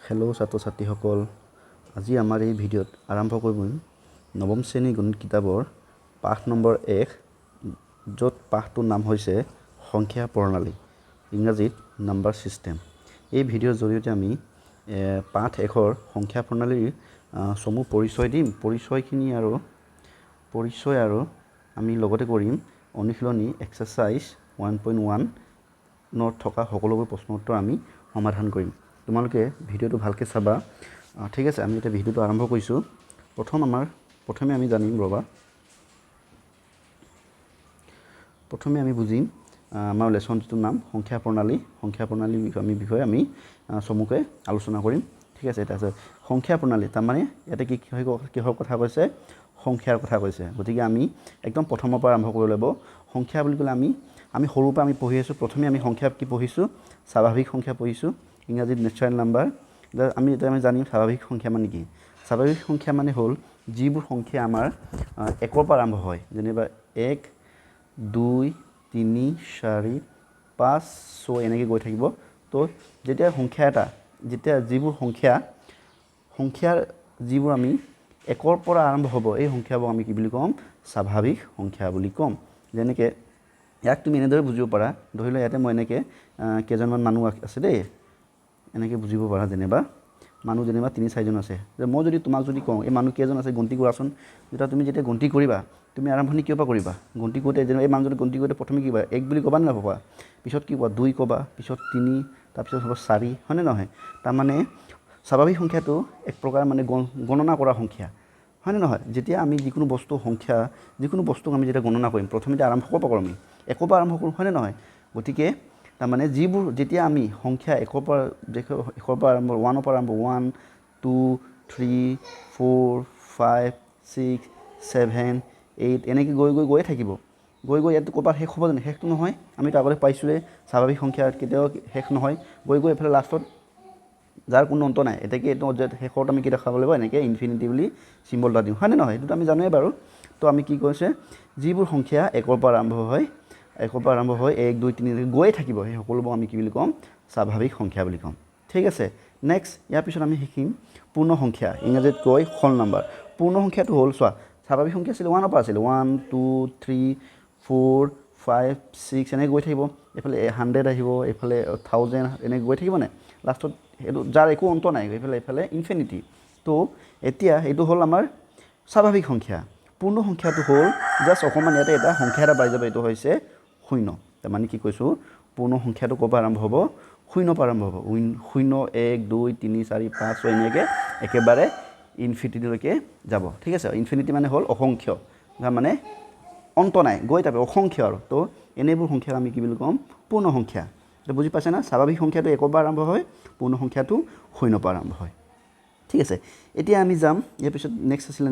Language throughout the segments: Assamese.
হেল্ল' ছাত্ৰ ছাত্ৰীসকল, আজি আমাৰ এই ভিডিঅ'ত আৰম্ভ কৰিম নৱম শ্ৰেণী গণিত কিতাপৰ পাঠ নম্বৰ 1, য'ত পাঠটোৰ নাম হৈছে সংখ্যা প্ৰণালী, ইংৰাজীত নাম্বাৰ ছিষ্টেম। এই ভিডিঅ'ৰ জৰিয়তে আমি পাঠ 1ৰ সংখ্যা প্ৰণালীৰ চমু পৰিচয় দিম। পৰিচয় আৰু আমি লগতে কৰিম অনুশীলনী এক্সাৰচাইজ 1.1 থকা সকলোবোৰ প্ৰশ্ন উত্তৰ আমি সমাধান কৰিম। তোমালোকে ভিডিঅ'টো ভালকৈ চাবা। ঠিক আছে, আমি এতিয়া ভিডিঅ'টো আৰম্ভ কৰিছোঁ। প্ৰথমে আমি জানিম প্ৰথমে আমি বুজিম আমাৰ লেচনটোৰ নাম সংখ্যা প্ৰণালী। সংখ্যা প্ৰণালীৰ বিষয়ে আমি চমুকৈ আলোচনা কৰিম। ঠিক আছে, এতিয়া আছে সংখ্যা প্ৰণালী, তাৰমানে ইয়াতে কিহৰ কথা কৈছে? সংখ্যাৰ কথা কৈছে। গতিকে আমি একদম প্ৰথমৰ পৰা আৰম্ভ কৰিব লাগিব। সংখ্যা বুলি ক'লে আমি সৰুৰ পৰা আমি পঢ়ি আছোঁ। প্ৰথমে আমি সংখ্যা কি পঢ়িছোঁ? স্বাভাৱিক সংখ্যা পঢ়িছোঁ, ইংৰাজীত নেচাৰেল নাম্বাৰ। আমি জানিম স্বাভাৱিক সংখ্যা মানে কি। স্বাভাৱিক সংখ্যা মানে হ'ল যিবোৰ সংখ্যা আমাৰ 1ৰ পৰা আৰম্ভ হয়, যেনিবা 1, 2, 3, 4, 5, 6 এনেকৈ গৈ থাকিব। তো যেতিয়া যিবোৰ যিবোৰ আমি 1ৰ পৰা আৰম্ভ হ'ব, এই সংখ্যাবোৰ আমি কি বুলি ক'ম? স্বাভাৱিক সংখ্যা বুলি ক'ম। যেনেকৈ ইয়াক তুমি এনেদৰে বুজিব পাৰা, ধৰি লোৱা ইয়াতে মই এনেকৈ কেইজনমান মানুহ আছে দেই, এনেকৈ বুজিব পাৰা। মানুহ 3-4জন আছে। মই যদি তোমাক কওঁ এই মানুহ কেইজন আছে গন্তি কৰাচোন, যেতিয়া গন্তি কৰিবা, তুমি আৰম্ভণি কিয় পৰা কৰিবা? গন্তি কৰোঁতে এই মানুহজনে গন্তি কৰোঁতে প্ৰথমে কি ক'বা? 1 বুলি ক'বা নে নক'বা? পিছত কি ক'বা? 2 ক'বা, পিছত 3, তাৰপিছত হ'ব 4, হয়নে নহয়? তাৰমানে স্বাভাৱিক সংখ্যাটো এক প্ৰকাৰ মানে গণনা কৰা সংখ্যা, হয়নে নহয়? যেতিয়া আমি যিকোনো বস্তুক আমি যেতিয়া গণনা কৰিম, প্ৰথমতে আৰম্ভ ক'ৰ পৰা কৰোঁ? আমি 1ৰ পৰা আৰম্ভ কৰোঁ, হয়নে নহয়? গতিকে তাৰমানে যেতিয়া আমি সংখ্যা 1ৰ পৰা আৰম্ভ 1ৰ পৰা আৰম্ভ 1, 2, 3, 4, 5, 6, 7, 8 এনেকৈ গৈয়ে থাকিব। ইয়াত ক'ৰবাত শেষ হ'ব জানো? শেষটো নহয়। আমিতো আগতে পাইছোঁৱে স্বাভাৱিক সংখ্যা কেতিয়াও শেষ নহয়। এইফালে লাষ্টত যাৰ কোনো অন্ত নাই। এইটো শেষত আমি কি দেখাব লাগিব? এনেকৈ ইনফিনিটি বুলি চিম্বল এটা দিওঁ, হয়নে নহয়? এইটোতো আমি জানোৱেই বাৰু। তো আমি কি কৈছে? যিবোৰ সংখ্যা 1ৰ পৰা আৰম্ভ হয় 1, 2, 3 এনেকৈ গৈয়ে থাকিব, সেই সকলোবোৰ আমি কি বুলি ক'ম? স্বাভাৱিক সংখ্যা বুলি ক'ম। ঠিক আছে, নেক্সট ইয়াৰ পিছত আমি শিকিম পূৰ্ণ সংখ্যা, ইংৰাজীত কয় হোল নাম্বাৰ। পূৰ্ণ সংখ্যাটো হ'ল, চোৱা, স্বাভাৱিক সংখ্যা আছিলে 1ৰ পৰা আছিলে 1, 2, 3, 4, 5, 6 এনেকৈ গৈ থাকিব। এইফালে 100 আহিব, এইফালে 1000 এনেকৈ গৈ থাকিবনে? লাষ্টত সেইটো যাৰ একো অন্ত নাই, এইফালে ইনফিনিটি। তো এতিয়া এইটো হ'ল আমাৰ স্বাভাৱিক সংখ্যা। পূৰ্ণ সংখ্যাটো হ'ল জাষ্ট অকণমান ইয়াতে এটা সংখ্যা এটা পাই যাব, এইটো হৈছে 0। তাৰমানে কি কৈছোঁ? পূৰ্ণ সংখ্যাটো ক'ৰ পৰা আৰম্ভ হ'ব? 0ৰ পৰা আৰম্ভ হ'ব। 0, 1, 2, 3, 4, 5, 6 এনেকৈ একেবাৰে ইনফিনিটিলৈকে যাব। ঠিক আছে, ইনফিনিটি মানে হ'ল অসংখ্য, মানে অন্ত নাই, গৈ থাকে অসংখ্য আৰু। তো এনেবোৰ সংখ্যাক আমি কি বুলি ক'ম? পূৰ্ণ সংখ্যা। এতিয়া বুজি পাইছে না? স্বাভাৱিক সংখ্যাটো 1ৰ পৰা আৰম্ভ হয়, পূৰ্ণ সংখ্যাটো 0ৰ পৰা আৰম্ভ হয়। ঠিক আছে, এতিয়া আমি যাম ইয়াৰ পিছত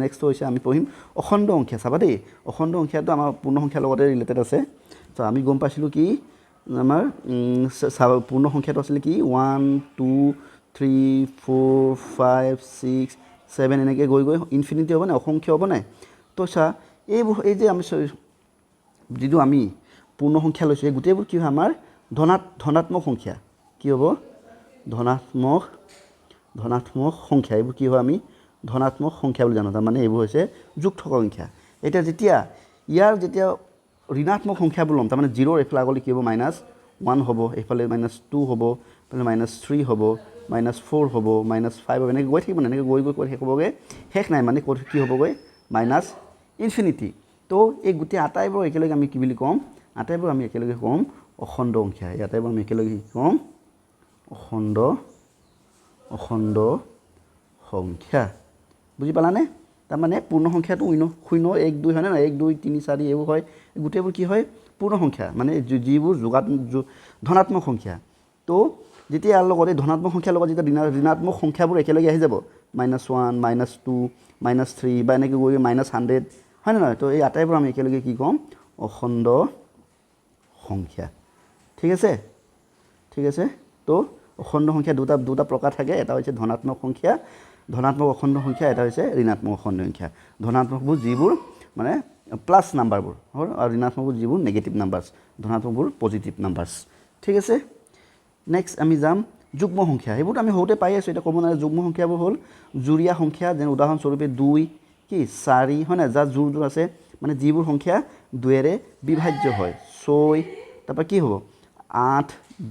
নেক্সটটো হৈছে আমি পঢ়িম অখণ্ড সংখ্যা। চাবা দেই, অখণ্ড সংখ্যাটো আমাৰ পূৰ্ণ সংখ্যাৰ লগতে ৰিলেটেড আছে। তো আমি গম পাইছিলোঁ কি আমাৰ পূৰ্ণ সংখ্যাটো আছিলে কি? 1, 2, 3, 4, 5, 6, 7 এনেকৈ গৈ ইনফিনিটি হ'ব নাই? অসংখ্য হ'ব নাই? তো চা, এই যে যিটো আমি পূৰ্ণ সংখ্যা লৈছোঁ, এই গোটেইবোৰ কি হয়? আমাৰ ধনাত্মক সংখ্যা। কি হ'ব? ধনাত্মক সংখ্যা। এইবোৰ কি হয়? আমি ধনাত্মক সংখ্যা বুলি জানো। তাৰমানে এইবোৰ হৈছে যোগ থকা সংখ্যা। এতিয়া যেতিয়া ঋণাত্মক সংখ্যাবোৰ ল'ম, তাৰমানে 0ৰ এইফালে আগলৈ কি হ'ব? -1 হ'ব, এইফালে -2 হ'ব, এইফালে -3 হ'ব, -4 হ'ব, -5 হ'ব, এনেকৈ গৈ থাকিব নাই? এনেকৈ গৈ শেষ হ'বগৈ, শেষ নাই মানে কি হ'বগৈ? ইনফিনিটি। তো এই গোটেই আটাইবোৰ একেলগে আমি কি বুলি ক'ম? আটাইবোৰ আমি একেলগে ক'ম অখণ্ড সংখ্যা। এই আটাইবোৰ আমি একেলগে কি ক'ম? অখণ্ড সংখ্যা। বুজি পালানে? তাৰমানে পূৰ্ণ সংখ্যাটো 0, 1, 2 হয়নে নহয়? 1, 2, 3, 4 এইবোৰ হয়, গোটেইবোৰ কি হয়? পূৰ্ণ সংখ্যা, মানে যিবোৰ ধনাত্মক সংখ্যা। তো যেতিয়া ইয়াৰ লগত এই ধনাত্মক সংখ্যাৰ লগত যেতিয়া ঋণাত্মক সংখ্যাবোৰ একেলগে আহি যাব, -1, -2, -3 বা এনেকৈ গৈ -100, হয়নে নহয়? তো এই আটাইবোৰ আমি একেলগে কি ক'ম? অখণ্ড সংখ্যা। ঠিক আছে। তো অখণ্ড সংখ্যা দুটা প্ৰকাৰ থাকে। এটা হৈছে ধনাত্মক অখণ্ড সংখ্যা, এটা হৈছে ঋণাত্মক অখণ্ড সংখ্যা। ধনাত্মকবোৰ যিবোৰ মানে প্লাছ নাম্বাৰবোৰ, আৰু ঋণাত্মকবোৰ যিবোৰ নেগেটিভ নাম্বাৰছ, ধনাত্মকবোৰ পজিটিভ নাম্বাৰছ। ঠিক আছে, নেক্সট আমি যাম যুগ্ম সংখ্যা সেইবোৰতো আমি সৰুতে পাই আছোঁ এতিয়া ক'ব নোৱাৰে যুগ্ম সংখ্যাবোৰ হ'ল জুৰীয়া সংখ্যা যেনে উদাহৰণস্বৰূপে 2 কি 4 হয় নাই যাৰ জোৰ আছে মানে যিবোৰ সংখ্যা 2ৰে বিভাজ্য হয় 6 তাৰপৰা কি হ'ব 8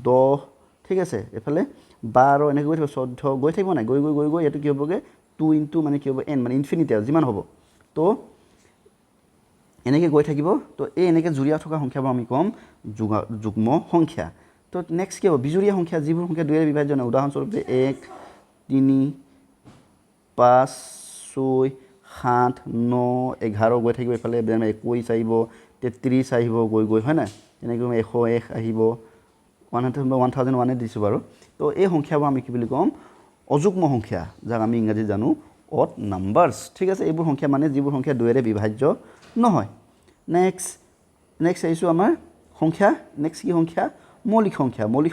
10 ঠিক আছে এফালে 12 এনেকৈ গৈ থাকিব 14 গৈ থাকিব নাই গৈ গৈ গৈ গৈ এইটো কি হ'বগৈ 2 ইনটু মানে কি হ'ব n মানে ইনফিনিটি আৰু যিমান হ'ব তো এনেকৈ গৈ থাকিব তো এই এনেকৈ জুৰীয়া থকা সংখ্যাবোৰ আমি ক'ম যুগ্ম সংখ্যা তো নেক্সট কি হ'ব বিজুৰীয়া সংখ্যা যিবোৰ সংখ্যা 2ৰে বিভাজ্য নহয় উদাহৰণস্বৰূপে 1 3 5 6 7 9 11 গৈ থাকিব এইফালে 21 আহিব 33 আহিব গৈ গৈ হয় নাই এনেকৈ 101 আহিব 1001 দিছোঁ বাৰু তো এই সংখ্যাবোৰ আমি কি বুলি ক'ম অযুগ্ম সংখ্যা যাক আমি ইংৰাজীত জানো অড নাম্বাৰছ ঠিক আছে এইবোৰ সংখ্যা মানে যিবোৰ সংখ্যা 2ৰে বিভাজ্য নহয় নেক্সট আহিছোঁ আমাৰ সংখ্যা নেক্সট কি সংখ্যা মৌলিক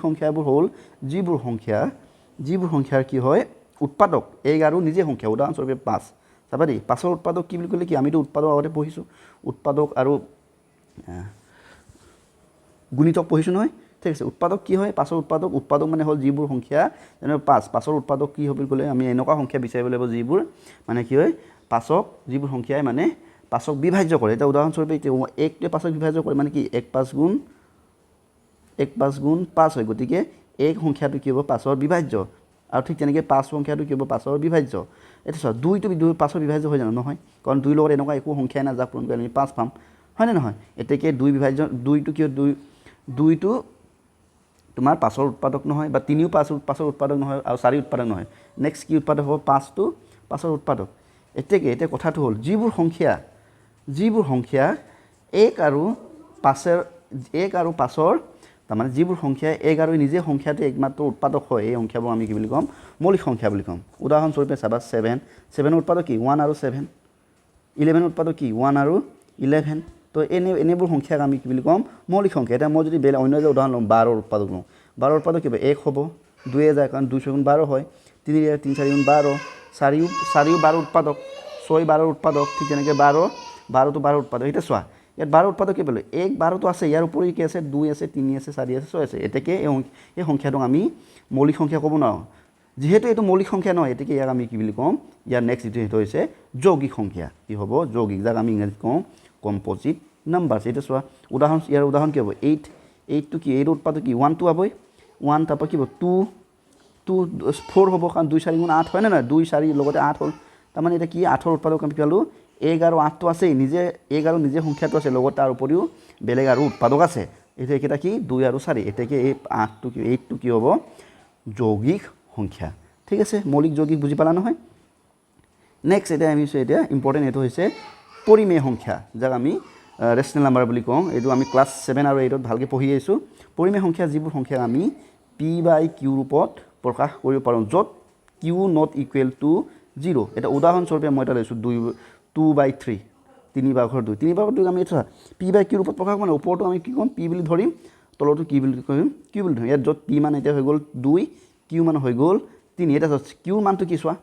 সংখ্যাবোৰ হ'ল যিবোৰ সংখ্যাৰ কি হয় উৎপাদক এক আৰু নিজে সংখ্যা উদাহৰণস্বৰূপে 5 চাবা দেই 5ৰ উৎপাদক কি বুলি ক'লে কি আমিতো উৎপাদক আগতে পঢ়িছোঁ উৎপাদক আৰু গুণিতক পঢ়িছোঁ নহয় ঠিক আছে উৎপাদক কি হয় 5ৰ উৎপাদক মানে হ'ল যিবোৰ সংখ্যা যেনে 5ৰ উৎপাদক কি হ'ব বুলি ক'লে আমি এনেকুৱা সংখ্যা বিচাৰিব লাগিব যিবোৰ মানে কি হয় 5ক যিবোৰ সংখ্যাই মানে 5ক বিভাজ্য কৰে এতিয়া উদাহৰণস্বৰূপে 1টোৱে 5ক বিভাজ্য কৰে মানে কি 1 5 গুণ 5 হয় গতিকে 1 সংখ্যাটো কি হ'ব 5ৰ বিভাজ্য আৰু ঠিক তেনেকৈ 5 সংখ্যাটো কি হ'ব 5ৰ বিভাজ্য এতিয়া চোৱা 2টো 5ৰ বিভাজ্য হয় জানো নহয় কাৰণ 2ৰ লগত এনেকুৱা একো সংখ্যাই নাই যাক পূৰণ কৰি আমি 5 পাম হয়নে নহয় এতেকে 2 বিভাজ্য 2টো কি 2টো তোমাৰ 5ৰ উৎপাদক নহয় বা 3ও 5ৰ উৎপাদক নহয় আৰু 4 উৎপাদক নহয় নেক্সট কি উৎপাদক হ'ব 5টো 5ৰ উৎপাদক এতিয়া কথাটো হ'ল যিবোৰ সংখ্যা 1 আৰু 5ৰ তাৰমানে যিবোৰ সংখ্যা 1 আৰু নিজে সংখ্যাটো একমাত্ৰ উৎপাদক হয় এই সংখ্যাবোৰ আমি কি বুলি ক'ম মৌলিক সংখ্যা বুলি ক'ম উদাহৰণস্বৰূপে চাবা 7ৰ উৎপাদক কি 1 আৰু 7 11ৰ উৎপাদক কি 1 আৰু 11 তো এনেবোৰ সংখ্যাক আমি কি বুলি ক'ম মৌলিক সংখ্যা এতিয়া মই যদি বেলেগ অন্য এটা উদাহৰণ লওঁ 12ৰ উৎপাদক লওঁ 12ৰ উৎপাদক কি হ'ব 1 হ'ব 2 যায় কাৰণ 2 গুণ 12 হয় 3 4 গুণ 12 4ও 12 উৎপাদক 6 12ৰ উৎপাদক ঠিক তেনেকৈ 12টো 12 উৎপাদক এতিয়া চোৱা ইয়াত 12 উৎপাদক কি পালোঁ 1 12টো আছে ইয়াৰ উপৰি কি আছে 2 আছে 3 আছে 4 আছে 6 আছে এতেকে এই সংখ্যাটোক আমি মৌলিক সংখ্যা ক'ব নোৱাৰোঁ যিহেতু এইটো মৌলিক সংখ্যা নহয় এতেকে ইয়াক আমি কি বুলি ক'ম ইয়াৰ নেক্সট যিটো হৈছে যৌগিক সংখ্যা কি হ'ব যৌগিক যাক আমি ইংৰাজীত কওঁ কম্পজিট নাম্বাৰছ এতিয়া চোৱা ইয়াৰ উদাহৰণ কি হ'ব 8টো কি 8ৰ উৎপাদক কি 1টো হ'বই 1 তাৰপৰা কি হ'ব 2 4 হ'ব কাৰণ 2 4 গুণ 8 হয় নে নহয় 2 4 লগতে 8 হ'ল তাৰমানে এতিয়া কি 8ৰ উৎপাদক আমি পালোঁ 1 আৰু 8টো আছেই নিজে 1 আৰু নিজে সংখ্যাটো আছে লগত তাৰ উপৰিও বেলেগ আৰু উৎপাদক আছে এতিয়া এইকেইটা কি 2 আৰু 4 এতেকে এই 8টো কি হ'ব যৌগিক সংখ্যা ঠিক আছে মৌলিক যৌগিক বুজি পালা নহয় নেক্সট এতিয়া আমি এতিয়া ইম্পৰ্টেণ্ট এইটো হৈছে পৰিমেয় সংখ্যা যাক আমি ৰেচনেল নাম্বাৰ বুলি কওঁ এইটো আমি ক্লাছ 7 আৰু 8ত ভালকৈ পঢ়ি আহিছোঁ পৰিমেয় সংখ্যা যিবোৰ সংখ্যাক আমি p/q ৰূপত প্ৰকাশ কৰিব পাৰোঁ য'ত q নট ইকুৱেল টু 0 এটা উদাহৰণস্বৰূপে মই এটা লৈছোঁ 2/3 3/2 আমি এটা p/q ৰূপত প্ৰকাশ কৰোঁ ওপৰতো আমি কি ক'ম p বুলি ধৰিম তলতো কি বুলি কৰিম q বুলি ধৰিম ইয়াত য'ত p মান এতিয়া হৈ গ'ল 2 q মান হৈ গ'ল 3 এটা q মানটো কি চোৱা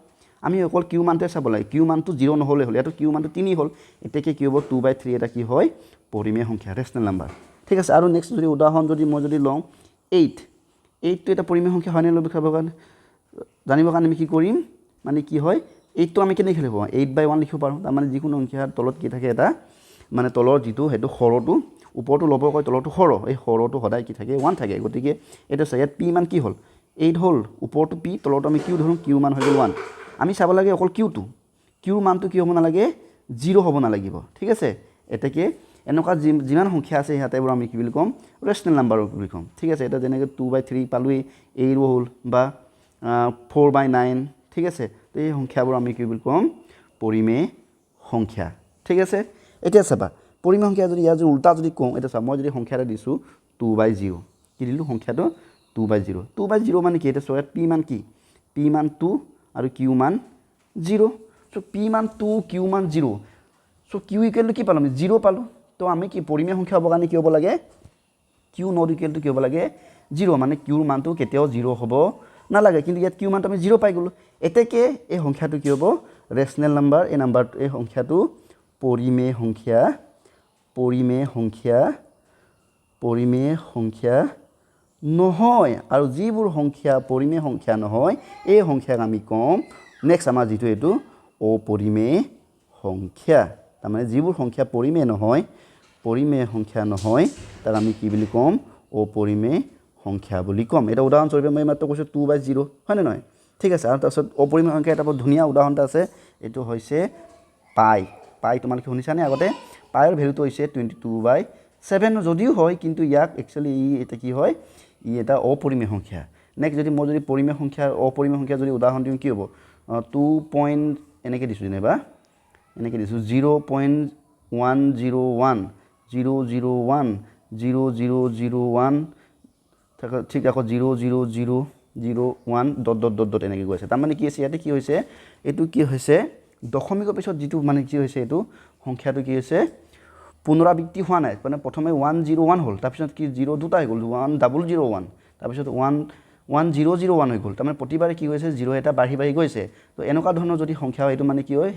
আমি অকল q মানটোৱে চাব লাগে q মানটো 0 নহ'লে হ'ল ইয়াতো q মানটো 3 হ'ল এতিয়া কি হ'ব 2/3 এটা কি হয় পৰিমেয় সংখ্যা ৰেচনেল নাম্বাৰ ঠিক আছে আৰু নেক্সট যদি উদাহৰণ মই যদি লওঁ 8টো এটা পৰিমেয় সংখ্যা হয়নে নহয় জানিবৰ কাৰণে আমি কি কৰিম মানে কি হয় 8টো আমি কেনেকৈ লিখিব পাৰোঁ 8/1 লিখিব পাৰোঁ তাৰমানে যিকোনো সংখ্যাৰ তলত কি থাকে এটা মানে তলৰ যিটো সেইটো সৰহটো ওপৰটো ল'ব কয় তলৰটো সৰহ এই সৰহটো সদায় কি থাকে 1 থাকে গতিকে এইটো ইয়াত p মান কি হ'ল 8 হ'ল ওপৰটো p তলৰটো আমি q ধৰোঁ q মান হৈ গ'ল 1 আমি চাব লাগে অকল q মানটো কি হ'ব নালাগে 0 হ'ব নালাগিব ঠিক আছে এতেকে এনেকুৱা যিমান সংখ্যা আছে সিহঁতেবোৰ আমি কি বুলি ক'ম ৰেচনেল নাম্বাৰ বুলি ক'ম ঠিক আছে এটা যেনেকৈ 2/3 পালোঁৱেই 8 হ'ল বা 4/9 ঠিক আছে তো এই সংখ্যাবোৰ আমি কি বুলি ক'ম পৰিমেয় সংখ্যা ঠিক আছে এতিয়া চাবা পৰিমেয় সংখ্যা যদি ইয়াৰ যদি উল্টা যদি কওঁ এতিয়া চাবা মই যদি সংখ্যা এটা দিছোঁ 2/0 কি দিলোঁ সংখ্যাটো 2/0 মানে কি এতিয়া চোৱা p মান কি p মান 2 আৰু q মান 0 চ' p মান 2 q মান 0 চ' q ইকুৱেল টু কি পালোঁ আমি 0 পালোঁ তো আমি কি পৰিমেয় সংখ্যা হ'বৰ কাৰণে কি হ'ব লাগে q নট ইকুৱেল টু কি হ'ব লাগে 0 মানে q মানটো কেতিয়াও 0 হ'ব নালাগে কিন্তু ইয়াত q মানটো আমি 0 পাই গ'লোঁ এতেকে এই সংখ্যাটো কি হ'ব ৰেচনেল নাম্বাৰ এই সংখ্যাটো পৰিমেয় সংখ্যা নহয় আৰু যিবোৰ সংখ্যা পৰিমেয় সংখ্যা নহয় এই সংখ্যাক আমি ক'ম নেক্সট আমাৰ যিটো এইটো অপৰিমেয় সংখ্যা তাৰমানে যিবোৰ সংখ্যা পৰিমেয় সংখ্যা নহয় তাক আমি কি বুলি ক'ম অপৰিমেয় সংখ্যা বুলি ক'ম এটা উদাহৰণস্বৰূপে মই মাত্ৰ কৈছোঁ 2/0 হয়নে নহয় ঠিক আছে আৰু তাৰপিছত অপৰিমেয় সংখ্যা এটা বহুত ধুনীয়া উদাহৰণ এটা আছে এইটো হৈছে পাই তোমালোকে শুনিছানে আগতে পাইৰ ভেলুটো হৈছে 22/7 যদিও হয় কিন্তু ইয়াক একচুৱেলি এটা কি হয় এটা অপৰিমেয় সংখ্যা নেক্সট যদি মই যদি অপৰিমেয় সংখ্যা যদি উদাহৰণ দিওঁ কি হ'ব 2 এনেকৈ দিছোঁ যেনিবা এনেকৈ দিছোঁ 0.101 001 0001 ঠিক আকৌ 00001 ... এনেকৈ গৈ আছে তাৰমানে কি আছে ইয়াতে কি হৈছে এইটো কি হৈছে দশমিকৰ পিছত যিটো মানে কি হৈছে এইটো সংখ্যাটো কি হৈছে পুনৰাবৃত্তি হোৱা নাই মানে প্ৰথমে 101 হ'ল তাৰপিছত কি 0 দুটা হৈ গ'ল 1001 তাৰপিছত 1001 হৈ গ'ল তাৰমানে প্ৰতিবাৰে কি হৈছে 0 এটা বাঢ়ি গৈছে তো এনেকুৱা ধৰণৰ যদি সংখ্যা হয় এইটো মানে কি হয়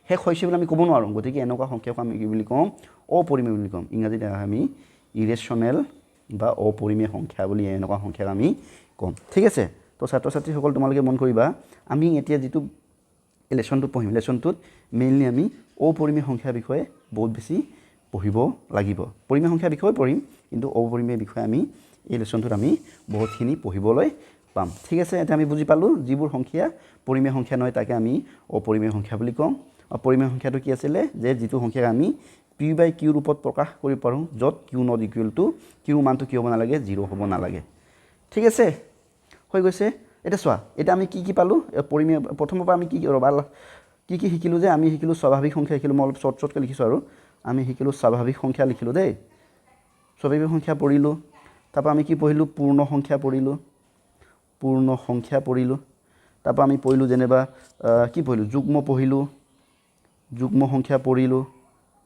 শেষ হৈছে বুলি আমি ক'ব নোৱাৰোঁ গতিকে এনেকুৱা সংখ্যাক আমি কি বুলি ক'ম অপৰিমেয় বুলি ক'ম ইংৰাজীত আমি ইৰেশ্যনেল বা অপৰিমেয় সংখ্যা বুলি এনেকুৱা সংখ্যাক আমি ক'ম ঠিক আছে তো ছাত্ৰ ছাত্ৰীসকল তোমালোকে মন কৰিবা আমি এতিয়া যিটো লেশ্যনটো পঢ়িম লেশ্যনটোত মেইনলি আমি অপৰিমেয় সংখ্যাৰ বিষয়ে বহুত বেছি পঢ়িব লাগিব পৰিমেয় সংখ্যাৰ বিষয়ে পঢ়িম কিন্তু অপৰিমেয় বিষয়ে আমি এই লেশ্যনটোত আমি বহুতখিনি পঢ়িবলৈ পাম ঠিক আছে এতিয়া আমি বুজি পালোঁ যিবোৰ সংখ্যা পৰিমেয় সংখ্যা নহয় তাকে আমি অপৰিমেয় সংখ্যা বুলি ক'ম অপৰিমেয় সংখ্যাটো কি আছিলে যে যিটো সংখ্যাক আমি p/q ৰূপত প্ৰকাশ কৰিব পাৰোঁ য'ত q not equal to q মানটো কি হ'ব নালাগে 0 হ'ব নালাগে ঠিক আছে হৈ গৈছে এটা চোৱা এটা আমি কি পালোঁ পৰিমেয় প্ৰথমৰ পৰা আমি কি শিকিলোঁ যে আমি শিকিলোঁ স্বাভাৱিক সংখ্যা শিকিলোঁ মই অলপ শ্বৰ্টকৈ লিখিছোঁ আৰু আমি শিকিলোঁ স্বাভাৱিক সংখ্যা লিখিলোঁ দেই স্বাভাৱিক সংখ্যা পঢ়িলোঁ তাৰপৰা আমি কি পঢ়িলোঁ পূৰ্ণ সংখ্যা পঢ়িলোঁ তাৰপৰা আমি পঢ়িলোঁ যেনিবা কি পঢ়িলোঁ যুগ্ম সংখ্যা পঢ়িলোঁ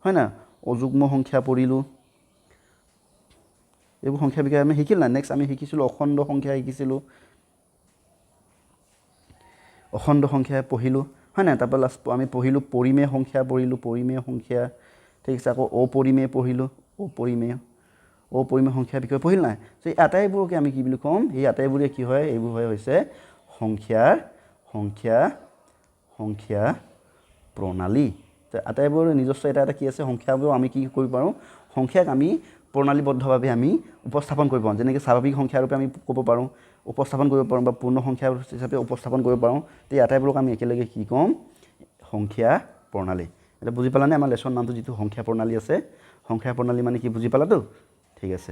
হয় না অযুগ্ম সংখ্যা পঢ়িলোঁ এইবোৰ সংখ্যাৰ বিষয়ে আমি শিকিলোঁ না নেক্সট আমি শিকিছিলোঁ অখণ্ড সংখ্যা অখণ্ড সংখ্যা পঢ়িলোঁ হয় না তাৰপৰা লাষ্ট আমি পঢ়িলোঁ পৰিমেয় সংখ্যা ঠিক আছে আকৌ অপৰিমেয় পঢ়িলোঁ অপৰিমেয় সংখ্যাৰ বিষয়ে পঢ়িলোঁ নাই তো এই আটাইবোৰকে আমি কি বুলি ক'ম এই আটাইবোৰে কি হয় এইবোৰ হৈছে সংখ্যা প্ৰণালী তো আটাইবোৰ নিজস্ব এটা কি আছে সংখ্যাবোৰ আমি কি কৰিব পাৰোঁ সংখ্যাক আমি প্ৰণালীবদ্ধভাৱে আমি উপস্থাপন কৰিব পাৰোঁ যেনেকৈ স্বাভাৱিক সংখ্যা ৰূপে আমি ক'ব পাৰোঁ উপস্থাপন কৰিব পাৰোঁ বা পূৰ্ণ সংখ্যা হিচাপে উপস্থাপন কৰিব পাৰোঁ তো এই আটাইবোৰক আমি একেলগে কি ক'ম সংখ্যা প্ৰণালী এটা বুজি পালানে আমাৰ লেশ্যন নামটো যিটো সংখ্যা প্ৰণালী আছে সংখ্যা প্ৰণালী মানে কি বুজি পালাতো ঠিক আছে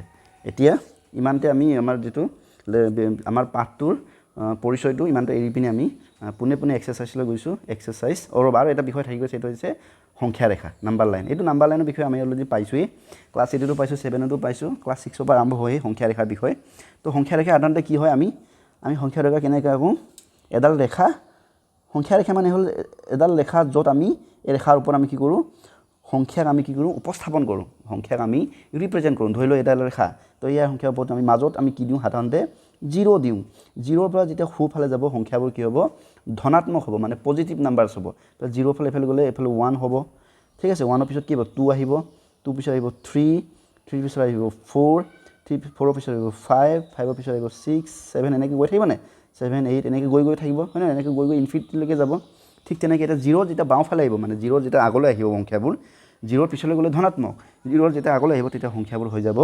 এতিয়া ইমানতে আমি আমাৰ যিটো আমাৰ পাঠটোৰ পৰিচয়টো ইমানতে এৰি পিনে আমি পোনে এক্সাৰচাইজলৈ গৈছোঁ এক্সাৰচাইজ আৰু এটা বিষয় থাকি গৈছে এইটো হৈছে সংখ্যা ৰেখা নাম্বাৰ লাইন এইটো নাম্বাৰ লাইনৰ বিষয়ে আমি অলৰেডি পাইছোঁৱেই ক্লাছ 8তো পাইছোঁ 7তো পাইছোঁ ক্লাছ 6ৰ পৰা আৰম্ভ হয় সংখ্যা ৰেখাৰ বিষয় তো সংখ্যা ৰেখা সাধাৰণতে কি হয় আমি সংখ্যা ৰেখা কেনেকৈ আঁকো এডাল ৰেখা সংখ্যা ৰেখা মানে হ'ল এডাল ৰেখা য'ত আমি এই ৰেখাৰ ওপৰত আমি কি কৰোঁ সংখ্যাক আমি কি কৰোঁ উপস্থাপন কৰোঁ সংখ্যাক আমি ৰিপ্ৰেজেণ্ট কৰোঁ ধৰি লওঁ এডাল ৰেখা তো ইয়াৰ সংখ্যাৰ ওপৰত আমি মাজত আমি কি দিওঁ সাধাৰণতে 0 দিওঁ 0ৰ পৰা যেতিয়া সোঁফালে যাব সংখ্যাবোৰ কি হ'ব ধনাত্মক হ'ব মানে পজিটিভ নাম্বাৰছ হ'ব তো 0ৰ ফালে এইফালে গ'লে এইফালে 1 হ'ব ঠিক আছে 1ৰ পিছত কি হ'ব 2 আহিব 2 পিছত আহিব 3 পিছত আহিব 4 4ৰ পিছত আহিব 5 5ৰ পিছত আহিব 6 7 এনেকৈ গৈ থাকিব নে 7 8 এনেকৈ গৈ থাকিব হয় নহয় এনেকৈ গৈ ইনফিনিটিলৈকে যাব ঠিক তেনেকৈ এটা 0 যেতিয়া বাওঁফালে আহিব মানে 0 যেতিয়া আগলৈ আহিব সংখ্যাবোৰ 0ৰ পিছলৈ গ'লে ধনাত্মক 0ৰ যেতিয়া আগলৈ আহিব তেতিয়া সংখ্যাবোৰ হৈ যাব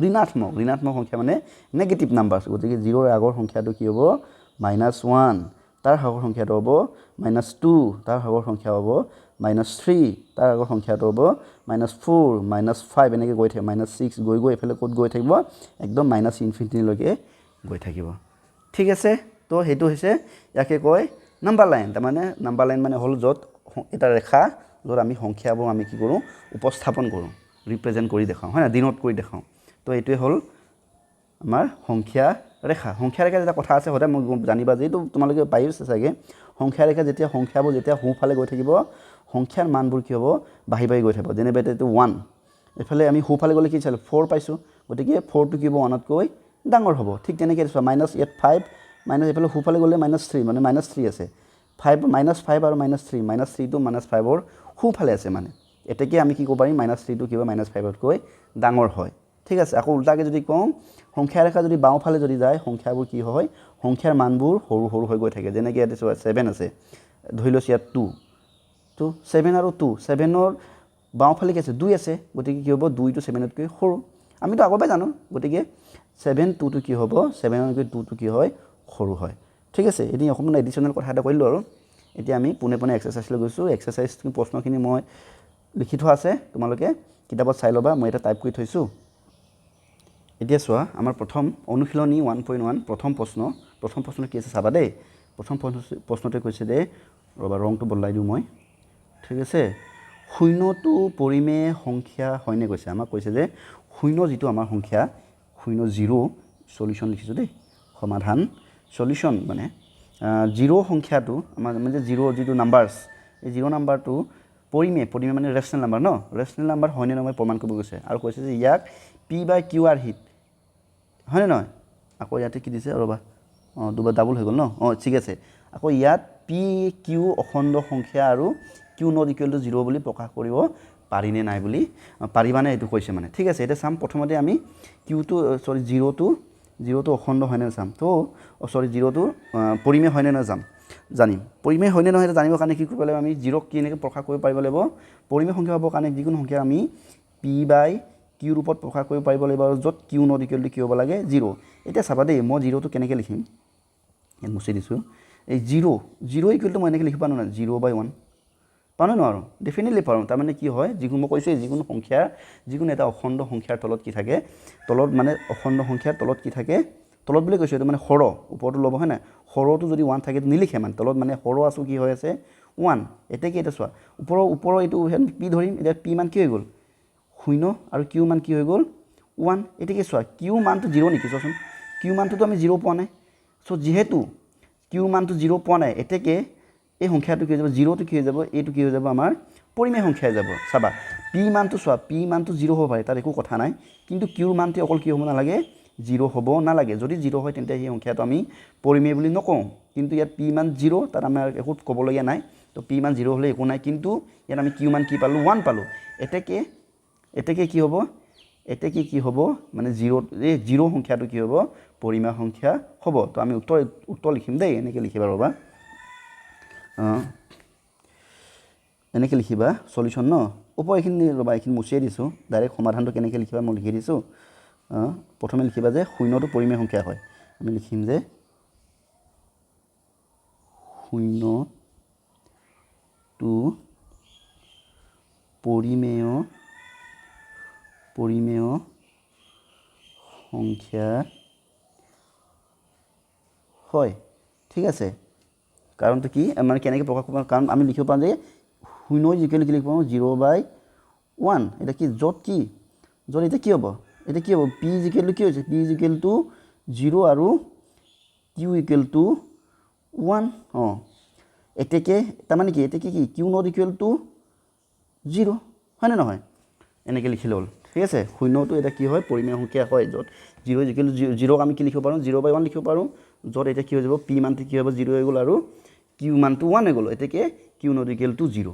ঋণাত্মক সংখ্যা মানে নেগেটিভ নাম্বাৰছ গতিকে 0ৰ আগৰ সংখ্যাটো কি হ'ব -1 তাৰ আগৰ সংখ্যাটো হ'ব -2 তাৰ আগৰ সংখ্যা হ'ব -3 তাৰ আগৰ সংখ্যাটো হ'ব -4 -5 এনেকৈ গৈ থাকিব -6 গৈ এইফালে ক'ত গৈ থাকিব একদম ইনফিনিটিলৈকে গৈ থাকিব ঠিক আছে তো সেইটো হৈছে ইয়াকে কয় নাম্বাৰ লাইন তাৰমানে নাম্বাৰ লাইন মানে হ'ল য'ত এটা ৰেখা য'ত আমি সংখ্যাবোৰ আমি কি কৰোঁ উপস্থাপন কৰোঁ ৰিপ্ৰেজেণ্ট কৰি দেখাওঁ হয় না ডিনোট কৰি দেখাওঁ তো এইটোৱে হ'ল আমাৰ সংখ্যা ৰেখা এটা কথা আছে সদায় মই জানিবা যে এইটো তোমালোকে পাইছে চাগে সংখ্যা ৰেখা যেতিয়া সংখ্যাবোৰ যেতিয়া সোঁফালে গৈ থাকিব সংখ্যাৰ মানবোৰ কি হ'ব বাঢ়ি গৈ থাকিব যেনেবা এইটো 1 এইফালে আমি সোঁফালে গ'লে কি চালোঁ 4 পাইছোঁ গতিকে 4টো কি হ'ব 1তকৈ ডাঙৰ হ'ব ঠিক তেনেকৈ চোৱা ইয়াত 5 এইফালে সোঁফালে গ'লে -3 মানে -3 আছে 5 -5 আৰু -3 -3টো -5ৰ সোঁফালে আছে মানে এতেকে আমি কি ক'ব পাৰিম -3টো কিবা -5তকৈ ডাঙৰ হয় ঠিক আছে আকৌ উল্টাকৈ যদি কওঁ সংখ্যা ৰেখা যদি বাওঁফালে যদি যায় সংখ্যাবোৰ কি হয় সংখ্যাৰ মানবোৰ সৰু সৰু হৈ গৈ থাকে যেনেকৈ ইয়াতে 7 আছে ধৰি লৈছোঁ ইয়াত 2 তো 7 আৰু 2 7ৰ বাওঁফালে কি আছে 2 আছে গতিকে কি হ'ব 2 টো 7তকৈ সৰু আমিতো আগৰ পৰাই জানো গতিকে 7 2 টো কি হ'ব 7তকৈ 2 টো কি হয় সৰু হয় ঠিক আছে এতিয়া অকণমান এডিশ্যনেল কথা এটা কৰিলোঁ আৰু এতিয়া আমি পোনে পোনে এক্সাৰচাইজলৈ গৈছোঁ এক্সাৰচাইজ প্ৰশ্নখিনি মই লিখি থোৱা আছে তোমালোকে কিতাপত চাই ল'বা মই এটা টাইপ কৰি থৈছোঁ এতিয়া চোৱা আমাৰ প্ৰথম অনুশীলনী 1.1 প্ৰথম প্ৰশ্ন কি আছে চাবা দেই প্ৰথম প্ৰশ্নটোৱে কৈছে যে ৰবা ৰংটো বদলাই দিওঁ মই ঠিক আছে শূন্যটো পৰিমেয় সংখ্যা হয়নে কৈছে আমাক কৈছে যে শূন্য যিটো আমাৰ সংখ্যা 0 সলিউশন লিখিছোঁ দেই সমাধান সলিউশন মানে 0 সংখ্যাটো আমাৰ মানে 0 যিটো নাম্বাৰছ এই 0 নাম্বাৰটো পৰিমেয় মানে ৰেচনেল নাম্বাৰ ন ৰেচনেল নাম্বাৰ হয়নে নহয় প্ৰমাণ কৰিব গৈছে আৰু কৈছে যে ইয়াক p/q আৰ হিট হয়নে নহয় আকৌ ইয়াতে কি দিছে ৰবা দুবাৰ ডাবল হৈ গ'ল ন ঠিক আছে আকৌ ইয়াত p/q অখণ্ড সংখ্যা আৰু q not equal to 0 বুলি প্ৰকাশ কৰিব পাৰিনে নাই বুলি পাৰিবানে এইটো কৈছে মানে ঠিক আছে এটা চাম প্ৰথমতে আমি q টো সৰি 0 টো অখণ্ড হয়নে চাম তো সৰি 0 টো পৰিমেয় হয়নে নহয় জানিম পৰিমেয় হয়নে নহয় এটা জানিবৰ কাৰণে কি কৰিব লাগিব আমি 0 ক কেনেকৈ প্ৰকাশ কৰিব পাৰিব লাগিব পৰিমেয় সংখ্যা হ'বৰ কাৰণে যিকোনো সংখ্যা আমি p/q ৰূপত প্ৰকাশ কৰিব পাৰিব লাগিব আৰু য'ত q not equal to কি হ'ব লাগে 0 এতিয়া চাবা দেই মই 0 টো কেনেকৈ লিখিম ইয়াত মুছি দিছোঁ এই 0 ইকুৱেল টু মই এনেকৈ লিখিব পাৰোঁ না 0/1 পাৰোঁ নোৱাৰোঁ ডেফিনেটলি পাৰোঁ তাৰমানে কি হয় যিকোনো মই কৈছোঁ যিকোনো সংখ্যাৰ যিকোনো এটা অখণ্ড সংখ্যাৰ তলত কি থাকে তলত মানে অখণ্ড সংখ্যাৰ তলত কি থাকে তলত বুলি কৈছোঁ এইটো মানে হৰ ওপৰটো ল'ব হয় নাই হৰটো যদি 1 থাকে নিলিখে মানে তলত মানে হৰ আছো কি হৈ আছে 1 এতিয়া কি এটা চোৱা ওপৰৰ এইটো পি ধৰিম এতিয়া পি মান কি হৈ গ'ল 0 আৰু কিউ মান কি হৈ গ'ল 1 এতিয়া কি চোৱা কিউ মানটো 0 নেকি চোৱাচোন কিউ মানটোতো আমি 0 পোৱা নাই চ' যিহেতু কিউ মানটো 0 পোৱা নাই এতেকে এই সংখ্যাটো কি হৈ যাব 0 টো কি হৈ যাব এইটো কি হৈ যাব আমাৰ পৰিমেয় সংখ্যা হৈ যাব চাবা পি মানটো চোৱা পি মানটো 0 হ'ব পাৰে তাত একো কথা নাই কিন্তু কিউ মানটো অকল কি হ'ব নালাগে 0 হ'ব নালাগে যদি 0 হয় তেন্তে এই সংখ্যাটো আমি পৰিমেয় বুলি নকওঁ কিন্তু ইয়াত পি মান 0 তাত আমাৰ একো ক'বলগীয়া নাই তো পি মান 0 হ'লে একো নাই কিন্তু ইয়াত আমি কিউ মান কি পালোঁ 1 পালোঁ এতেকে কি হ'ব এতেকে কি হ'ব মানে 0 সংখ্যাটো কি হ'ব পৰিমেয় সংখ্যা হ'ব তো আমি উত্তৰ লিখিম দেই এনেকৈ লিখিবা ৰ'বা এনেকৈ লিখিবা সলিউশন ন ওপৰ এইখিনি ৰ'বা এইখিনি মুচিয়ে দিছোঁ ডাইৰেক্ট সমাধানটো কেনেকৈ লিখিবা মই লিখি দিছোঁ প্ৰথমে লিখিবা যে শূন্যটো পৰিমেয় সংখ্যা হয় আমি লিখিম যে শূন্যটো পৰিমেয় সংখ্যা হয় ঠিক আছে কাৰণটো কি মানে কেনেকৈ প্ৰকাশ কৰিব কাৰণ আমি লিখিব পাৰোঁ যে শূন্য যিকেলৈ কি লিখিব পাৰোঁ 0/1 এটা কি য'ত এতিয়া কি হ'ব পি ইকুৱেল টু কি হৈছে পি ইকুৱেল টু 0 আৰু কিউ ইকুৱেল টু 1 এতেকে তাৰমানে কি এতেকে কি কিউ নট ইকুৱেল টু 0 হয়নে নহয় এনেকৈ লিখিলে হ'ল ঠিক আছে শূন্যটো এটা কি হয় পৰিমেয় সংখ্যা হয় য'ত 0 ইকুৱেল টু 0 আমি কি লিখিব পাৰোঁ 0/1 লিখিব পাৰোঁ য'ত এতিয়া কি হৈ যাব পি মানটো কি হ'ব 0 হৈ গ'ল আৰু কিউ মানটো 1 হৈ গ'ল এতেকে কিউ নট ইকুৱেল টু 0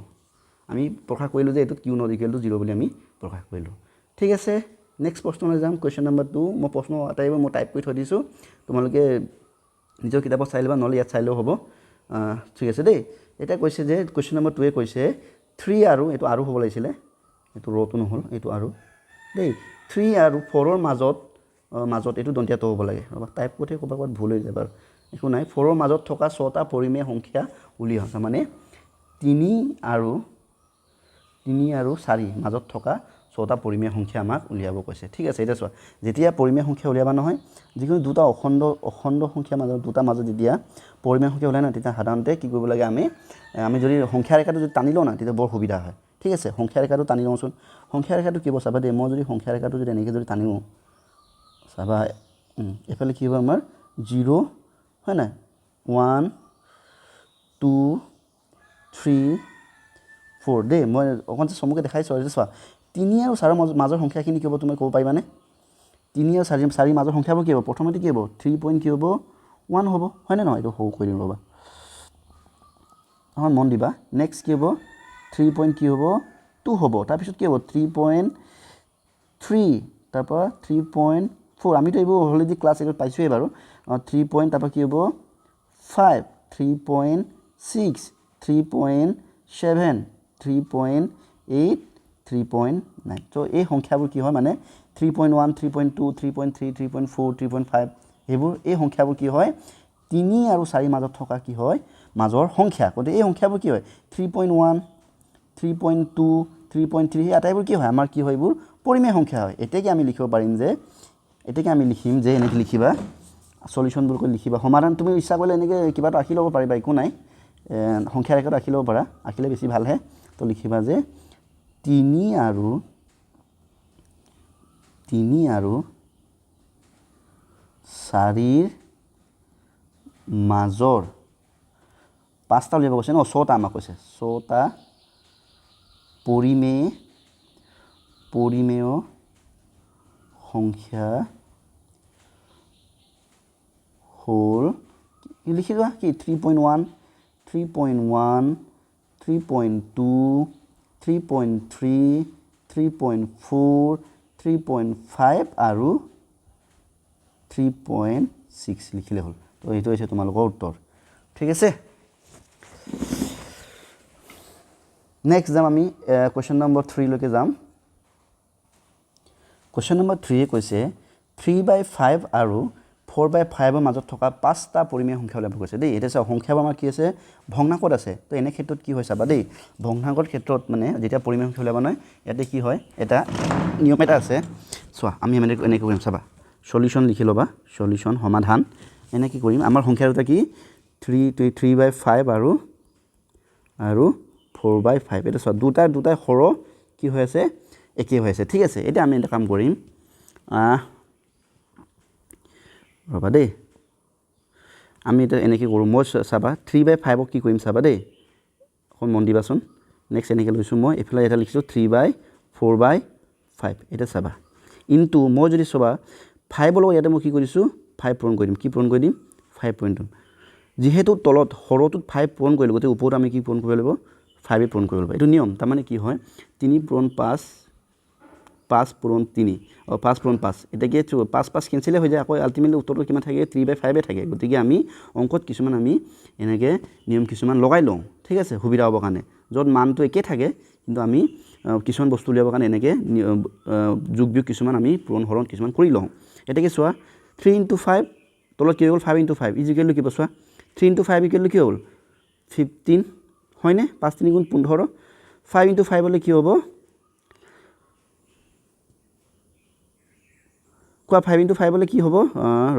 আমি প্ৰকাশ কৰিলোঁ যে এইটো কিউ নট ইকুৱেল টু 0 বুলি আমি প্ৰকাশ কৰিলোঁ ঠিক আছে নেক্সট প্ৰশ্নলৈ যাম কুৱেশ্যন নম্বৰ 2 মই প্ৰশ্ন আটাইবোৰ মই টাইপ কৰি থৈ দিছোঁ তোমালোকে নিজৰ কিতাপত চাই ল'বা নহ'লে ইয়াত চাইলেও হ'ব ঠিক আছে দেই এতিয়া কৈছে যে কুৱেশ্যন নম্বৰ 2 কৈছে 3 আৰু এইটো আৰু হ'ব লাগিছিলে এইটো ৰ'টো নহ'ল এইটো আৰু দেই 3 আৰু 4ৰ মাজত এইটো দন্তীয়াটো হ'ব লাগে ৰ'বা টাইপ কৰোঁতে ক'ৰবাত ভুল হৈ যায় বাৰু একো নাই 4ৰ মাজত থকা 6টা পৰিমেয় সংখ্যা উলিওৱা তাৰমানে 3 আৰু 4 মাজত থকা 6টা পৰিমেয় সংখ্যা আমাক উলিয়াব কৈছে ঠিক আছে এতিয়া চোৱা যেতিয়া পৰিমেয় সংখ্যা উলিয়াবা নহয় যিকোনো দুটা অখণ্ড সংখ্যা মাজত যেতিয়া পৰিমেয় সংখ্যা ওলাই না তেতিয়া সাধাৰণতে কি কৰিব লাগে আমি যদি সংখ্যা ৰেখাটো যদি টানি লওঁ না তেতিয়া বৰ সুবিধা হয় ঠিক আছে সংখ্যা ৰেখাটো টানি লওঁচোন সংখ্যা ৰেখাটো কি হ'ব চাবা দেই মই যদি সংখ্যা ৰেখাটো যদি এনেকৈ যদি টানিও চাবা এফালে কি হ'ব আমাৰ 0 হয় নাই 1 2 3 4 দেই মই অকণ চমুকৈ দেখাইছোঁ আৰু চোৱা 3 আৰু 4ৰ মাজৰ সংখ্যাখিনি কি হ'ব তুমি ক'ব পাৰিবানে 3 আৰু 4 মাজৰ সংখ্যাবোৰ কি হ'ব প্ৰথমতে কি হ'ব 3 পইণ্ট কি হ'ব 1 হ'ব হয়নে নহয় এইটো সৰু কৰি দিম ৰ'বা মন দিবা নেক্সট কি হ'ব 3 পইণ্ট কি হ'ব 2 হ'ব তাৰপিছত কি হ'ব 3.3 তাৰপৰ 3.4 আমি তো এইবোৰ অলৰেডি ক্লাস 8 পাইছোই বাৰু 3 তারপর কি হ'ব 5 3.6 3.7 3.8 3.9 তো এই সংখ্যাবোৰ কি হয় মানে 3.1 3.2 3.3 3.4 3.5 এইবোৰ এই সংখ্যাবোৰ কি হয় 3 আৰু 4 মাজত থকা কি হয় মাজৰ সংখ্যা গতে এই সংখ্যাবোৰ কি হয় 3.1 3.2 3.3 এই আটাইবোৰ কি হয় আমাৰ কি হয় এইবোৰ পৰিমেয় সংখ্যা হয় এটাকে আমি লিখিব পাৰিম যে এটাকে আমি লিখিম যে এনেকৈ লিখিবা সলিউশন বুলি লিখিবা সমাধান তুমি ইচ্ছা কৰিলে এনেকৈ কিবা এটা আঁকি ল'ব পাৰিবা একো নাই সংখ্যা ৰেখাটো আঁকি ল'ব পাৰা আঁকিলে বেছি ভাল হে তো লিখিবা যে 3 আৰু 4 মাজৰ 5টা উলিয়াব কৈছে ন 6টা আমাক কৈছে 6টা পৰিমেয় সংখ্যা হল লিখি লোৱা কি 3.1 3.1 3.2 3.3 3.4 3.5 আৰু 3.6 লিখিলে হল তো এইটো হৈছে তোমালোকৰ উত্তৰ ঠিক আছে নেক্সট যাম আমি কোৱেশ্চন নম্বৰ 3 লৈকে যাম কোৱেশ্চন নম্বৰ 3 কৈছে 3/5 আৰু 4/5 ৰ মাজত থকা 5টা পৰিমেয় সংখ্যা উলিয়াব কৈছে দেই এটা সংখ্যাবোৰ আমাৰ কি আছে ভগ্নাংকত আছে তো এনে ক্ষেত্ৰত কি হয় চাবা দেই ভগ্নাংকৰ ক্ষেত্ৰত মানে যেতিয়া পৰিমেয় সংখ্যা উলিয়াব নহয় ইয়াতে কি হয় এটা নিয়ম এটা আছে চোৱা আমি এনেকৈ কৰিম চাবা সলিউশন লিখি ল'বা সলিউশন সমাধান এনে কি কৰিম আমাৰ সংখ্যা দুটা কি 3/5 আৰু 4/5 এটা চোৱা দুটাই হৰ কি হৈ আছে একে হৈ আছে ঠিক আছে এটা আমি এটা কাম কৰিম ৰবা দেই আমি এটা এনেকৈ কৰোঁ মই চাবা 3/5 কি কৰিম চাবা দেই এখন মন দিবাচোন নেক্সট এনেকৈ লৈছোঁ মই এইফালে এটা লিখিছোঁ 3/4/5 এটা চাবা ইনটু মই যদি চাবা 5 লগত ইয়াতে মই কি কৰিছোঁ 5 পূৰণ কৰি দিম কি পূৰণ কৰি দিম 5 পূৰণ কৰিম যেহেতু তলত হৰটোত 5 পূৰণ কৰিলোঁ গতিকে ওপৰত আমি কি পূৰণ কৰিব লাগিব 5 পূৰণ কৰিব লাগিব এইটো নিয়ম তাৰমানে কি হয় 3 পূৰণ 5 5 পূৰণ 3 আৰু 5 পূৰণ 5 এটা কি 5 কেনচেল হৈ যায় আকৌ আলটিমেটলি উত্তৰটো কিমান থাকে 3/5 থাকে গতিকে আমি অংকত কিছুমান আমি এনেকৈ নিয়ম কিছুমান লগাই লওঁ ঠিক আছে সুবিধা হ'বৰ কাৰণে য'ত মানটো একে থাকে কিন্তু আমি কিছুমান বস্তু উলিয়াবৰ কাৰণে এনেকৈ যোগ বিয়োগ কিছুমান আমি পূৰণ হৰণ কিছুমান কৰি লওঁ এটা কি চোৱা 3 × 5 তলত কি হৈ গ'ল 5 × 5 ইজিকেল কি চোৱা 3 × 5 ইকুৱেল কি হ'ল 15 হয়নে 5 3 × 15 5 × 5 হ'লে কি হ'ব কোৱা 5 × 5 হ'লে কি হ'ব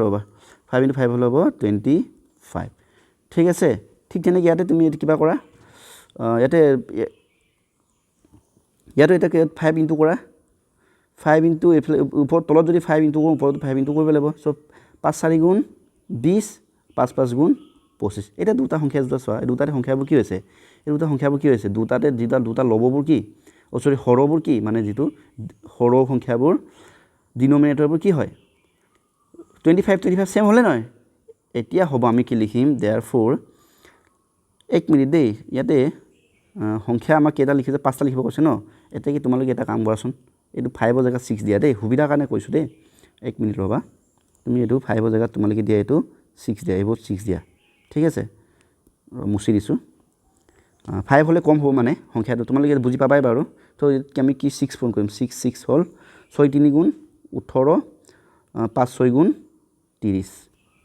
ৰবা 5 × 5 হ'লে হ'ব 25 ঠিক আছে ঠিক তেনেকৈ ইয়াতে তুমি কিবা কৰা ইয়াতে এটা 5 ইনটু কৰা 5 ইনটু এইফালে ওপৰত তলত যদি 5 ইনটু কৰোঁ ওপৰত 5 ইনটু কৰিব লাগিব চ' 5 4 গুণ 20 5 5 গুণ 25 এটা দুটা সংখ্যা দুটা চোৱা এই দুটাতে সংখ্যাবোৰ কি হৈছে এই দুটা সংখ্যাবোৰ কি হৈছে দুটাতে দুটা লববোৰ কি সৰি হৰবোৰ কি মানে যিটো হৰ সংখ্যাবোৰ ডিনমিনেটৰবোৰ কি হয় 25 সেম হ'লে নহয় এতিয়া হ'ব আমি কি লিখিম দেয়াৰফৰ এক মিনিট দেই ইয়াতে সংখ্যা আমাক কেইটা লিখিছে 5টা লিখিব কৈছে ন এতিয়া কি তোমালোকে এটা কাম কৰাচোন এইটো 5ৰ জেগাত 6 দিয়া দেই সুবিধাৰ কাৰণে কৈছোঁ দেই এক মিনিট ৰ'বা তুমি এইটো 5ৰ জেগাত তোমালোকে দিয়া এইটো 6 দিয়া এইবোৰ 6 দিয়া ঠিক আছে মুছি দিছোঁ 5 হ'লে কম হ'ব মানে সংখ্যাটো তোমালোকে বুজি পাবাই বাৰু তো আমি কি 6 পূৰণ কৰিম 6 হ'ল 6 3 গুণ 18 5 6 গুণ 30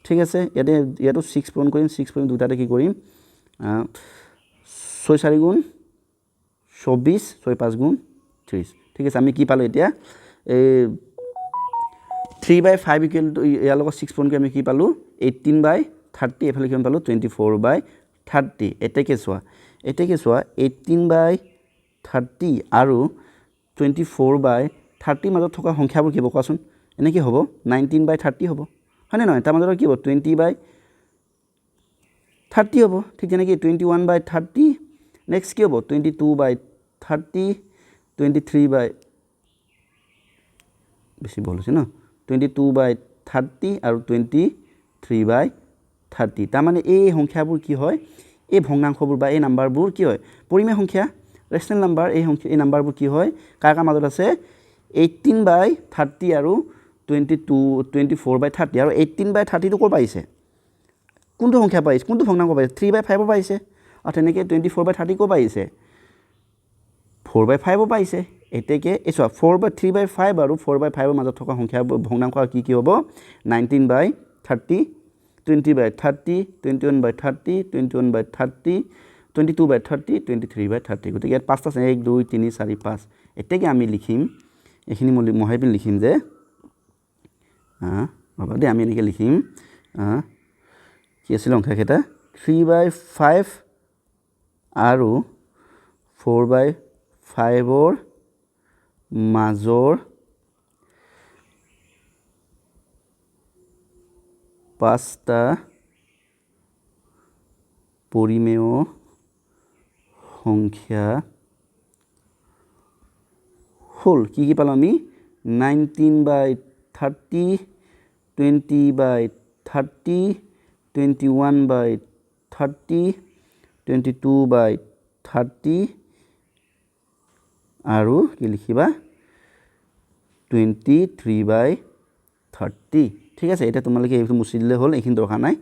ঠিক আছে ইয়াতো 6 পূৰণ কৰিম 6 পূৰণ দুটাতে কি কৰিম 6 4 গুণ 24 6 5 গুণ 30 ঠিক আছে আমি কি পালোঁ এতিয়া এই 3/5 ইকুৱেল টু ইয়াৰ লগত 6 পূৰণ কৰি আমি কি পালোঁ 18/30 এইফালে কিমান পালোঁ 24/30 এটাকে চোৱা 18/30 আৰু 24/30 মাজত থকা সংখ্যাবোৰ কি হ'ব কোৱাচোন এনেকৈ হ'ব 19/30 হ'ব হয়নে নহয় তাৰ মাজত কি হ'ব 20/30 হ'ব ঠিক তেনেকৈ 21/30 নেক্সট কি হ'ব 22/30 23 বেছি বল হৈছে ন 22/30 আৰু 23/30 তাৰমানে এই সংখ্যাবোৰ কি হয় এই ভগ্নাংশবোৰ বা এই নাম্বাৰবোৰ কি হয় পৰিমেয় সংখ্যা ৰেচনেল নাম্বাৰ এই নাম্বাৰবোৰ কি হয় কাৰ মাজত আছে 18/30 আৰু 24/30 আৰু 18/30 টো ক'ৰ পাইছে কোনটো সংখ্যা পাইছে কোনটো ভগ্নাংক পাইছে 3/5 পাইছে আৰু তেনেকৈ 24/30 ক'ৰ পাইছে 4/5 পাইছে এতেকে এছোৱা 3/5 আৰু 4/5 মাজত থকা সংখ্যা ভগ্নাংক কি কি হ'ব 19/30 20/30 21/30 21/30 22/30 23/30 গতিকে ইয়াত 5টা আছে 1 2 3 4 5 এতেকে আমি লিখিম এখিনি মহাই পিন লিখিম যে বাবা দে আমি এনেকৈ লিখিম কি আছিল সংখ্যাকেইটা 3/5 আৰু 4/5 মাজৰ 5টা পৰিমেয় সংখ্যা হল কি কি পালো আমি 19/30 20/30 21/30 22/30 আৰু কি লিখিবা 23/30 ঠিক আছে এটা তোমালোকে এইটো মুছি দিলে হল এইখিনি দৰকাৰ নাই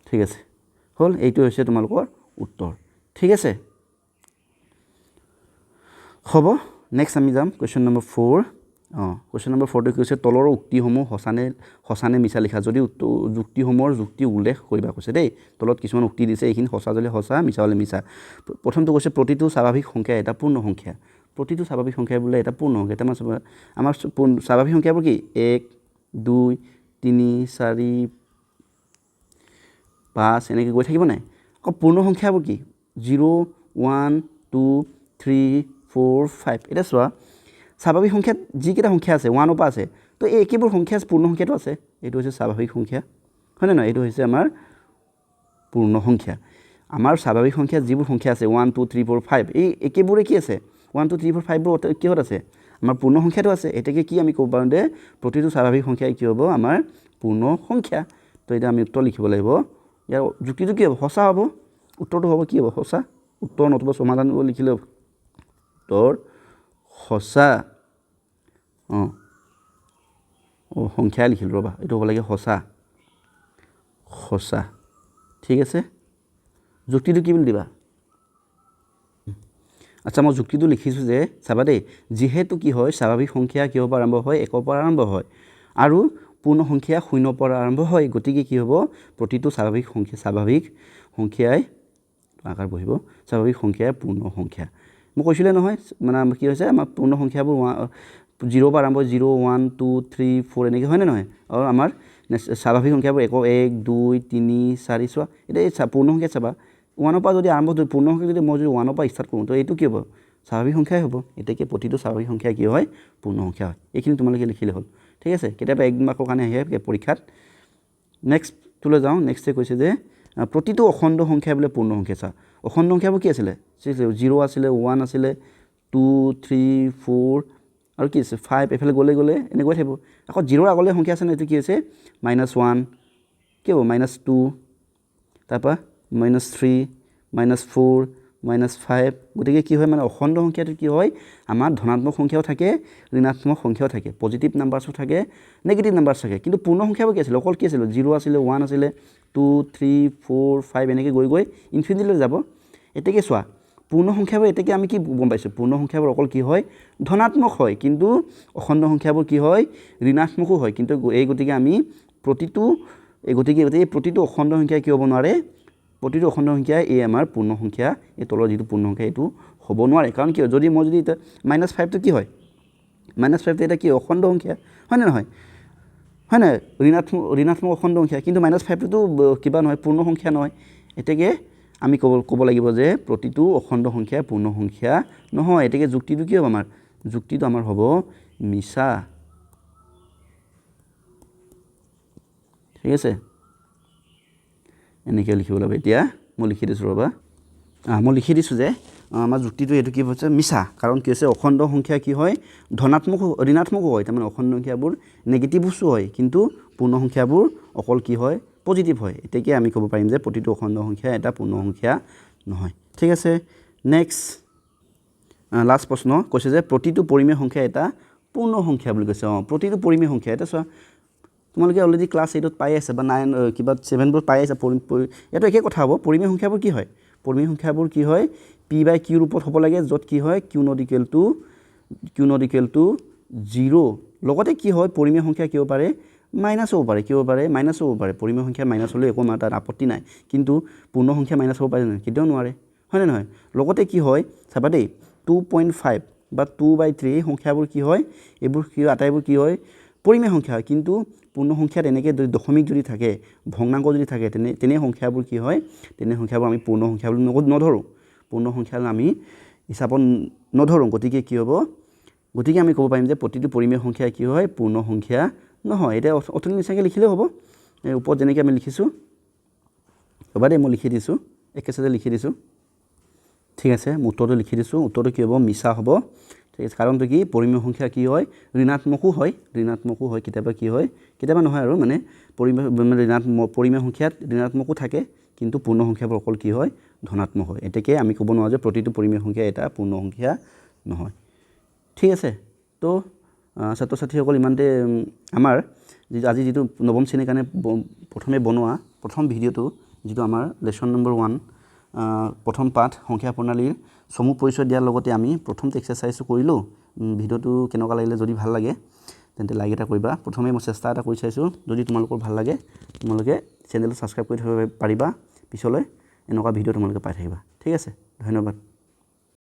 ঠিক আছে হল এইটো হৈছে তোমালোকৰ উত্তৰ ঠিক আছে হ'ব নেক্সট আমি যাম কোৱেশ্চন নম্বৰ 4 কোৱেশ্চন নম্বৰ 4 টো কি হৈছে তলৰ উক্তিসমূহ হসানে মিছা লিখা যদি যুক্তিসমূহৰ যুক্তি উল্লেখ কৰিবা কৈছে দেই তলত কিছুমান উক্তি দিছে এইখিনি হসা হলে হসা মিছা হলে মিছা প্ৰথমটো কৈছে প্ৰতিটো স্বাভাৱিক সংখ্যা এটা পূৰ্ণ সংখ্যা প্ৰতিটো স্বাভাৱিক সংখ্যা বোলে এটা পূৰ্ণ সংখ্যা আমাৰ স্বাভাৱিক সংখ্যাবোৰ কি 1 2 3 4 5 এনেকৈ গৈ থাকিব নাই আকৌ পূৰ্ণ সংখ্যাবোৰ কি 0 1 2 3 4 5 এটা চোৱা স্বাভাৱিক সংখ্যাত যিকেইটা সংখ্যা আছে 1 পৰা আছে তো এই একেবোৰ সংখ্যা পূৰ্ণ সংখ্যাটো আছে এইটো হৈছে স্বাভাৱিক সংখ্যা হয় না নহয় এইটো হৈছে আমাৰ পূৰ্ণ সংখ্যা আমাৰ স্বাভাৱিক সংখ্যা যিবোৰ সংখ্যা আছে 1 2 3 4 5 এই একেবোৰে কি আছে 1 2 3 4 5 বোৰ কিহত আছে আমাৰ পূৰ্ণ সংখ্যাটো আছে এটাকে কি আমি ক'ব পাৰোঁ যে প্ৰতিটো স্বাভাৱিক সংখ্যাই কি হ'ব আমাৰ পূৰ্ণ সংখ্যা তো এটা আমি উত্তৰ লিখিব লাগিব ইয়াৰ যুক্তিটো কি হ'ব সঁচা হ'ব উত্তৰটো হ'ব কি হ'ব সঁচা উত্তৰ নতুবা সমাধান লিখিলে উত্তৰ সঁচা সংখ্যা লিখিলোঁ ৰ'বা এইটো হ'ব লাগে সঁচা সঁচা ঠিক আছে যুক্তিটো কি বুলি দিবা আচ্ছা মই যুক্তিটো লিখিছোঁ যে চাবা দেই যিহেতু কি হয় স্বাভাৱিক সংখ্যা কিহৰ পৰা আৰম্ভ হয় 1 পৰা আৰম্ভ হয় আৰু পূৰ্ণ সংখ্যা 0 পৰা আৰম্ভ হয় গতিকে কি হ'ব প্ৰতিটো স্বাভাৱিক সংখ্যাই আকাৰ বহিব স্বাভাৱিক সংখ্যাই পূৰ্ণ সংখ্যা মই কৈছিলোঁ নহয় মানে কি হৈছে আমাৰ পূৰ্ণ সংখ্যাবোৰ 0 পৰা আৰম্ভ 0 1 2 3 4 এনেকৈ হয় নে নহয় আৰু আমাৰ স্বাভাৱিক সংখ্যাবোৰ 1 2 3 4 চোৱা এতিয়া এই পূৰ্ণ সংখ্যা চাবা 1 পৰা যদি আৰম্ভ পূৰ্ণ সংখ্যা যদি মই যদি 1 পৰা ষ্টাৰ্ট কৰোঁ তো এইটো কি হ'ব স্বাভাৱিক সংখ্যাই হ'ব এতেকে প্ৰতিটো স্বাভাৱিক সংখ্যা কি হয় পূৰ্ণ সংখ্যা হয় এইখিনি তোমালোকে লিখিলে হ'ল ঠিক আছে কেতিয়াবা 1 মাৰ্কৰ কাৰণে আহে পৰীক্ষাত নেক্সটলৈ যাওঁ নেক্সটে কৈছে যে প্ৰতিটো অখণ্ড সংখ্যা বোলে পূৰ্ণ সংখ্যা চা অখণ্ড সংখ্যাবোৰ কি আছিলে 0 আছিলে 1 আছিলে 2 3 4 আৰু কি আছে 5 এফালে গ'লে এনেকৈ থাকিব আকৌ 0ৰ আগলৈ সংখ্যা আছে ন এইটো কি আছে -1 কি হ'ব -2 তাৰপৰা -3 -4 -5 গতিকে কি হয় মানে অখণ্ড সংখ্যাটো কি হয় আমাৰ ধনাত্মক সংখ্যাও থাকে ঋণাত্মক সংখ্যাও থাকে পজিটিভ নাম্বাৰছো থাকে নেগেটিভ নাম্বাৰছ থাকে কিন্তু পূৰ্ণ সংখ্যাবোৰ কি আছিল অকল কি আছিল 0 আছিলে 1 আছিলে 2 3 4 5 এনেকৈ গৈ ইনফিনিটিলৈ যাব এতেকে চোৱা পূৰ্ণ সংখ্যাবোৰ এতেকে আমি কি গম পাইছোঁ পূৰ্ণ সংখ্যাবোৰ অকল কি হয় ধনাত্মক হয় কিন্তু অখণ্ড সংখ্যাবোৰ কি হয় ঋণাত্মকো হয় কিন্তু এই গতিকে আমি প্ৰতিটো অখণ্ড সংখ্যা কি হ'ব নোৱাৰে প্ৰতিটো অখণ্ড সংখ্যা এই আমাৰ পূৰ্ণ সংখ্যা এই তলৰ যিটো পূৰ্ণ সংখ্যা এইটো হ'ব নোৱাৰে কাৰণ কি যদি মই যদি এটা -5টো কি হয় -5টো এটা কি অখণ্ড সংখ্যা হয় নে নহয় হয় নাই ঋণাত্মক অখণ্ড সংখ্যা কিন্তু -5টোতো কিবা নহয় পূৰ্ণ সংখ্যা নহয় এতেকে আমি ক'ব লাগিব যে প্ৰতিটো অখণ্ড সংখ্যা পূৰ্ণ সংখ্যা নহয় এতেকে যুক্তিটো কি হ'ব আমাৰ যুক্তিটো আমাৰ হ'ব মিছা ঠিক আছে এনেকৈ লিখিব লাগিব এতিয়া মই লিখি দিছোঁ ৰ'বা মই লিখি দিছোঁ যে আমাৰ যুক্তিটো এইটো কি হৈছে মিছা কাৰণ কি হৈছে অখণ্ড সংখ্যা কি হয় ধনাত্মক ঋণাত্মকো হয় তাৰমানে অখণ্ড সংখ্যাবোৰ নেগেটিভছো হয় কিন্তু পূৰ্ণ সংখ্যাবোৰ অকল কি হয় পজিটিভ হয় এতেকে আমি ক'ব পাৰিম যে প্ৰতিটো অখণ্ড সংখ্যা এটা পূৰ্ণ সংখ্যা নহয় ঠিক আছে লাষ্ট প্ৰশ্ন কৈছে যে প্ৰতিটো পৰিমেয় সংখ্যা এটা পূৰ্ণ সংখ্যা বুলি কৈছে প্ৰতিটো পৰিমেয় সংখ্যা এটা চোৱা তোমালোকে অলৰেডি ক্লাছ 8ত পাই আছে বা 9 কিবা 7বোৰ পাই আছে এইটো একে কথা হ'ব পৰিমেয় সংখ্যাবোৰ কি হয় পৰিমেয় সংখ্যাবোৰ কি হয় p/q ৰূপত হ'ব লাগে য'ত কি হয় q not equal to 0 লগতে কি হয় পৰিমেয় সংখ্যা কি হ'ব পাৰে মাইনাছ হ'ব পাৰে কি হ'ব পাৰে মাইনাছ হ'ব পাৰে পৰিমেয় সংখ্যা মাইনাছ হ'লে একো তাত আপত্তি নাই কিন্তু পূৰ্ণ সংখ্যা মাইনাছ হ'ব পাৰে কেতিয়াও নোৱাৰে হয় নে নহয় লগতে কি হয় চাবা দেই 2.5 বা 2/3 এই সংখ্যাবোৰ কি হয় এইবোৰ কি আটাইবোৰ কি হয় পৰিমেয় সংখ্যা হয় কিন্তু পূৰ্ণ সংখ্যাত এনেকৈ দশমিক যদি থাকে ভগ্নাংক যদি থাকে তেনে সংখ্যাবোৰ কি হয় তেনে সংখ্যাবোৰ আমি পূৰ্ণ সংখ্যা বুলি নধৰোঁ পূৰ্ণ সংখ্যা আমি হিচাপত নধৰোঁ গতিকে কি হ'ব গতিকে আমি ক'ব পাৰিম যে প্ৰতিটো পৰিমেয় সংখ্যা কি হয় পূৰ্ণ সংখ্যা নহয় এটা অথনি নিচিনাকৈ লিখিলেও হ'ব ওপৰত যেনেকৈ আমি লিখিছোঁ ৰ'বা দেই মই লিখি দিছোঁ একেচাতে লিখি দিছোঁ ঠিক আছে উত্তৰটো লিখি দিছোঁ উত্তৰটো কি হ'ব মিছা হ'ব ঠিক আছে কাৰণটো কি পৰিমেয় সংখ্যা কি হয় ঋণাত্মকো হয় কেতিয়াবা কি হয় কেতিয়াবা নহয় আৰু মানে পৰিমেয় সংখ্যাত ঋণাত্মকো থাকে কিন্তু পূৰ্ণ সংখ্যাবোৰ অকল কি হয় ধনাত্মক হয় এতেকে আমি ক'ব নোৱাৰোঁ যে প্ৰতিটো পৰিমেয় সংখ্যা এটা পূৰ্ণ সংখ্যা নহয় ঠিক আছে তো ছাত্ৰ ছাত্ৰীসকল ইমানতে আমাৰ আজি যিটো নৱম শ্ৰেণীৰ কাৰণে প্ৰথমে বনোৱা প্ৰথম ভিডিঅ'টো যিটো আমাৰ লেচন নম্বৰ 1 প্ৰথম পাঠ সংখ্যা প্ৰণালীৰ চমু পৰিচয় দিয়াৰ লগতে আমি প্ৰথমটো এক্সাৰচাইজটো কৰিলোঁ ভিডিঅ'টো কেনেকুৱা লাগিলে যদি ভাল লাগে তেন্তে লাইক এটা কৰিবা প্ৰথমে মই চেষ্টা এটা কৰি চাইছোঁ যদি তোমালোকৰ ভাল লাগে তোমালোকে চেনেলটো ছাবস্ক্ৰাইব কৰি থ'ব পাৰিবা পিছলৈ এনেকুৱা ভিডিঅ' তোমালোকে পাই থাকিবা ঠিক আছে ধন্যবাদ